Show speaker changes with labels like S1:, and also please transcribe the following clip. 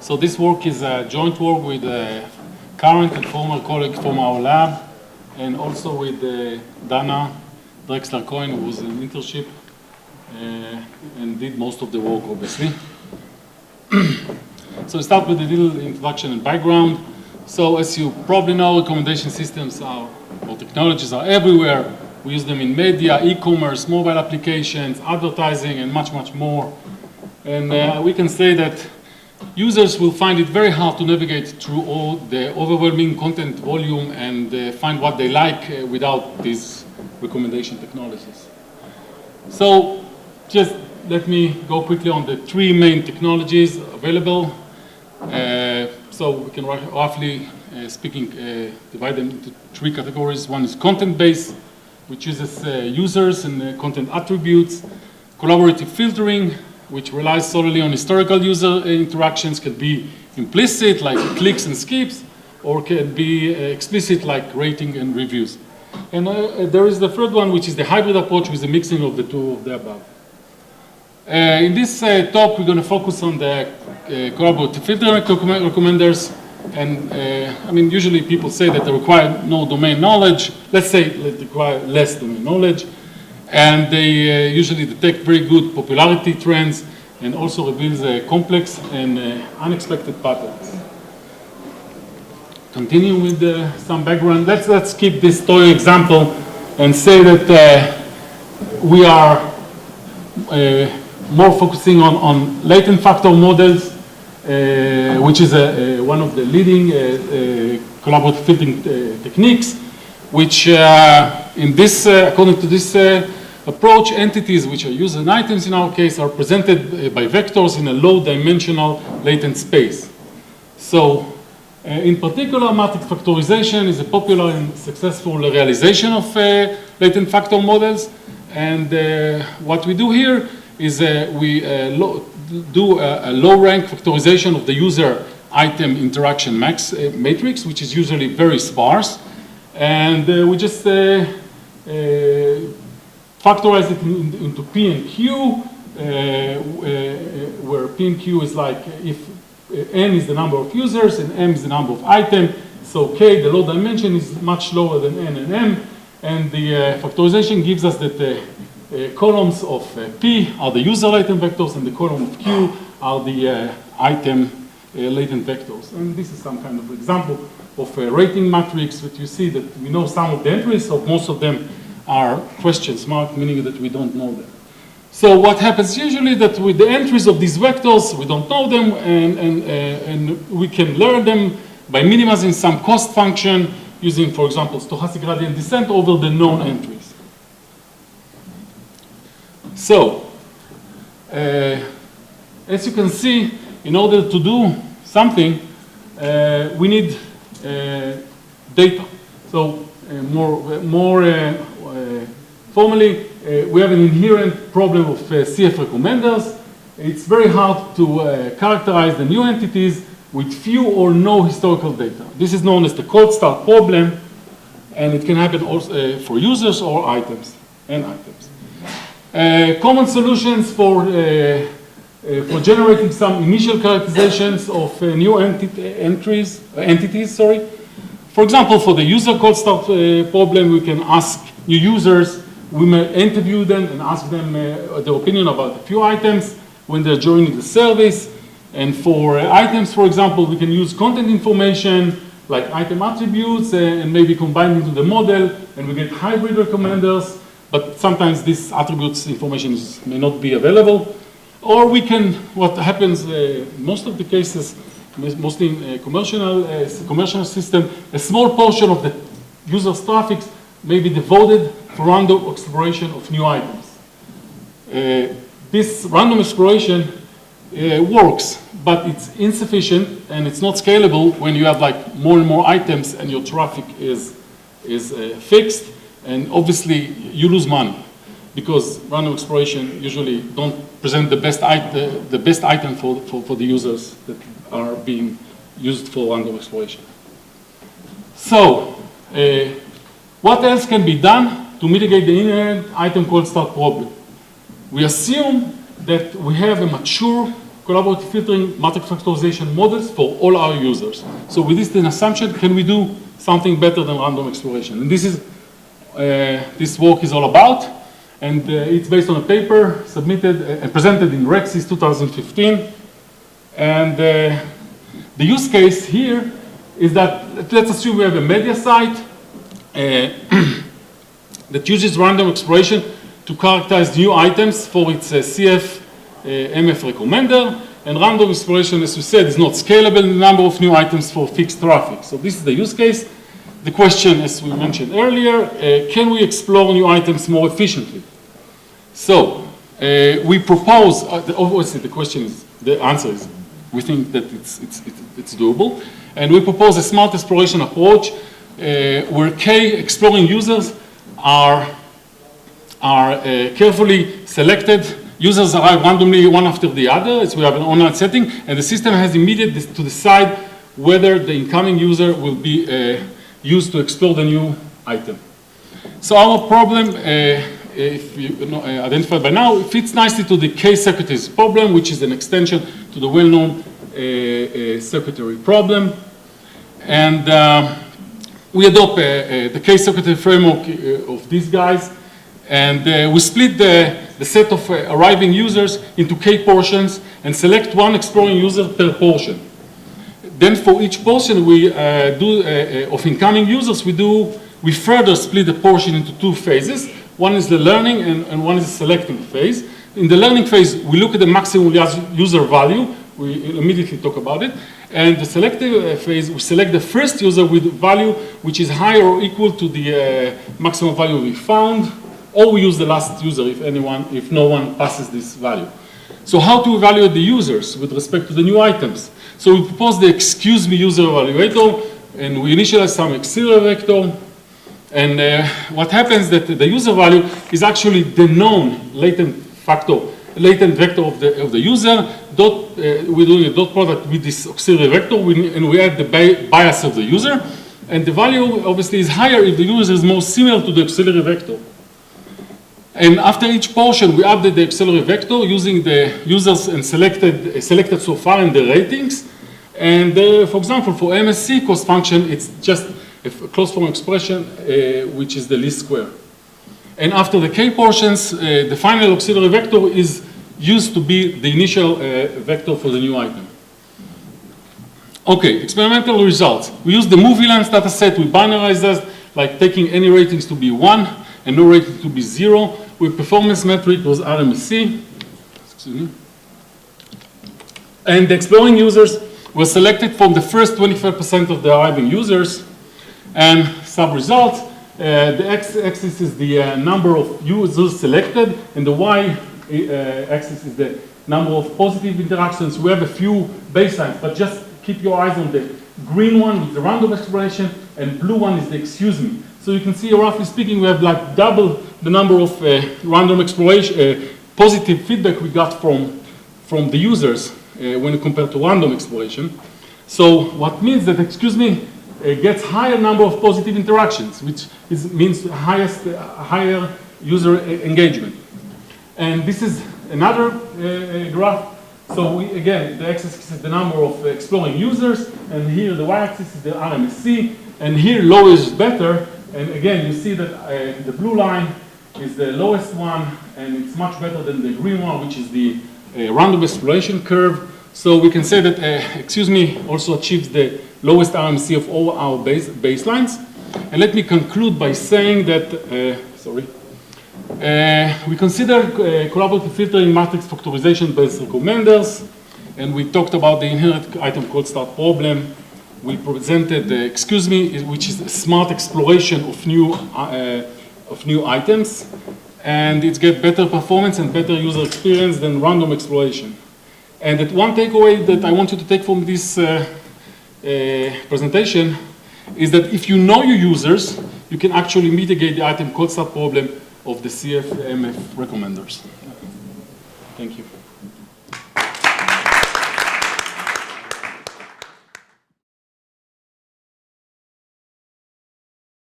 S1: So this work is a joint work with a current and former colleague from our lab, and also with Dana Drexler-Cohen, who was in internship and did most of the work, obviously. So we start with a little introduction and background. So as you probably know, recommendation systems or technologies are everywhere. We use them in media, e-commerce, mobile applications, advertising, and much, much more. And we can say that users will find it very hard to navigate through all the overwhelming content volume and find what they like without these recommendation technologies. So just let me go quickly on the three main technologies available. So we can roughly speaking divide them into three categories. One is content-based, which uses users and content attributes. Collaborative filtering, which relies solely on historical user interactions, can be implicit, like clicks and skips, or can be explicit, like rating and reviews. And there is the third one, which is the hybrid approach with the mixing of the two of the above. In this talk, we're going to focus on the collaborative filtering recommenders. And I mean, usually people say that they require no domain knowledge. Let's say they require less domain knowledge. And they usually detect very good popularity trends and also reveals complex and unexpected patterns. Continue with some background. Let's keep this toy example and say that we are more focusing on latent factor models, which is one of the leading collaborative filtering techniques, which in this, according to this approach, entities which are users and items in our case are presented by vectors in a low-dimensional latent space. So in particular, matrix factorization is a popular and successful realization of latent factor models. And what we do here is we do a low-rank factorization of the user item interaction matrix, which is usually very sparse. And we just factorize it into P and Q, where P and Q is like if N is the number of users and M is the number of items. So K, the low dimension, is much lower than N and M. And the factorization gives us that the columns of P are the user latent vectors and the column of Q are the item latent vectors. And this is some kind of example of a rating matrix that you see that we know some of the entries, so most of them are questions marked, meaning that we don't know them. So what happens usually that with the entries of these vectors, we don't know them, and we can learn them by minimizing some cost function using, for example, stochastic gradient descent over the known entries. So, as you can see, in order to do something, we need data. So more formally, we have an inherent problem of CF recommenders. It's very hard to characterize the new entities with few or no historical data. This is known as the cold start problem, and it can happen also for users or items and items. Common solutions for generating some initial characterizations of new entities. For example, for the user cold start problem, we can ask new users. We may interview them and ask them their opinion about a few items when they're joining the service. And for items, for example, we can use content information like item attributes and maybe combine into the model, and we get hybrid recommenders. But sometimes this attributes information may not be available. Or we can, what happens in most of the cases, mostly in commercial system, a small portion of the user's traffic may be devoted to random exploration of new items. This random exploration works, but it's insufficient and it's not scalable when you have like more and more items and your traffic is fixed, and obviously you lose money because random exploration usually don't present the best item for the users that are being used for random exploration. So, what else can be done to mitigate the inherent item cold start problem? We assume that we have a mature collaborative filtering matrix factorization models for all our users. So with this assumption, can we do something better than random exploration? And this is this work is all about, and it's based on a paper submitted and presented in Rexis 2015. And the use case here is that, let's assume we have a media site that uses random exploration to characterize new items for its CF MF recommender. And random exploration, as we said, is not scalable in the number of new items for fixed traffic. So this is the use case. The question, as we mentioned earlier, can we explore new items more efficiently? So we propose, obviously the question is, the answer is, we think that it's doable. And we propose a smart exploration approach where K-exploring users are carefully selected. Users arrive randomly one after the other, as we have an online setting, and the system has immediate to decide whether the incoming user will be used to explore the new item. So our problem, if you identified by now, fits nicely to the K-secretaries problem, which is an extension to the well-known secretary problem. And we adopt the K-secretary framework of these guys, and we split the set of arriving users into K portions and select one exploring user per portion. Then for each portion we of incoming users, we further split the portion into two phases. One is the learning and one is the selecting phase. In the learning phase, we look at the maximum user value. We immediately talk about it. And the selective phase, we select the first user with value which is higher or equal to the maximum value we found, or we use the last user if no one passes this value. So how to evaluate the users with respect to the new items? So we propose the ExcUseMe user evaluator, and we initialize some auxiliary vector. And what happens that the user value is actually the known latent vector of the user. We're doing a dot product with this auxiliary vector, and we add the bias of the user. And the value obviously is higher if the user is more similar to the auxiliary vector. And after each portion, we update the auxiliary vector using the users and selected so far in the ratings. And for example, for MSC cost function, it's just a closed form expression, which is the least square. And after the K portions, the final auxiliary vector is used to be the initial vector for the new item. Okay, experimental results. We use the movie lens data set. We binarize that, like taking any ratings to be 1 and no rating to be 0. With performance metric was RMSC. Excuse me. And the exploring users were selected from the first 25% of the arriving users. And some results. The x-axis is the number of users selected, and the y-axis is the number of positive interactions. We have a few baselines, but just keep your eyes on the green one with the random exploration, and blue one is the ExcUseMe. So you can see, roughly speaking, we have like double the number of random exploration, positive feedback we got from the users when compared to random exploration. So what means that ExcUseMe gets higher number of positive interactions, which means higher user engagement. And this is another graph. So again, the x-axis is the number of exploring users, and here the y-axis is the RMSC, and here low is better. And again, you see that the blue line is the lowest one, and it's much better than the green one, which is the random exploration curve. So we can say that ExcUseMe also achieves the lowest RMC of all our baselines. And let me conclude by saying that, we consider collaborative filtering matrix factorization-based recommenders, and we talked about the inherent item cold start problem. We presented the ExcUseMe, which is a smart exploration of new items, and it gets better performance and better user experience than random exploration. And that one takeaway that I want you to take from this presentation is that if you know your users, you can actually mitigate the item cold start problem of the CF-MF recommenders. Thank you.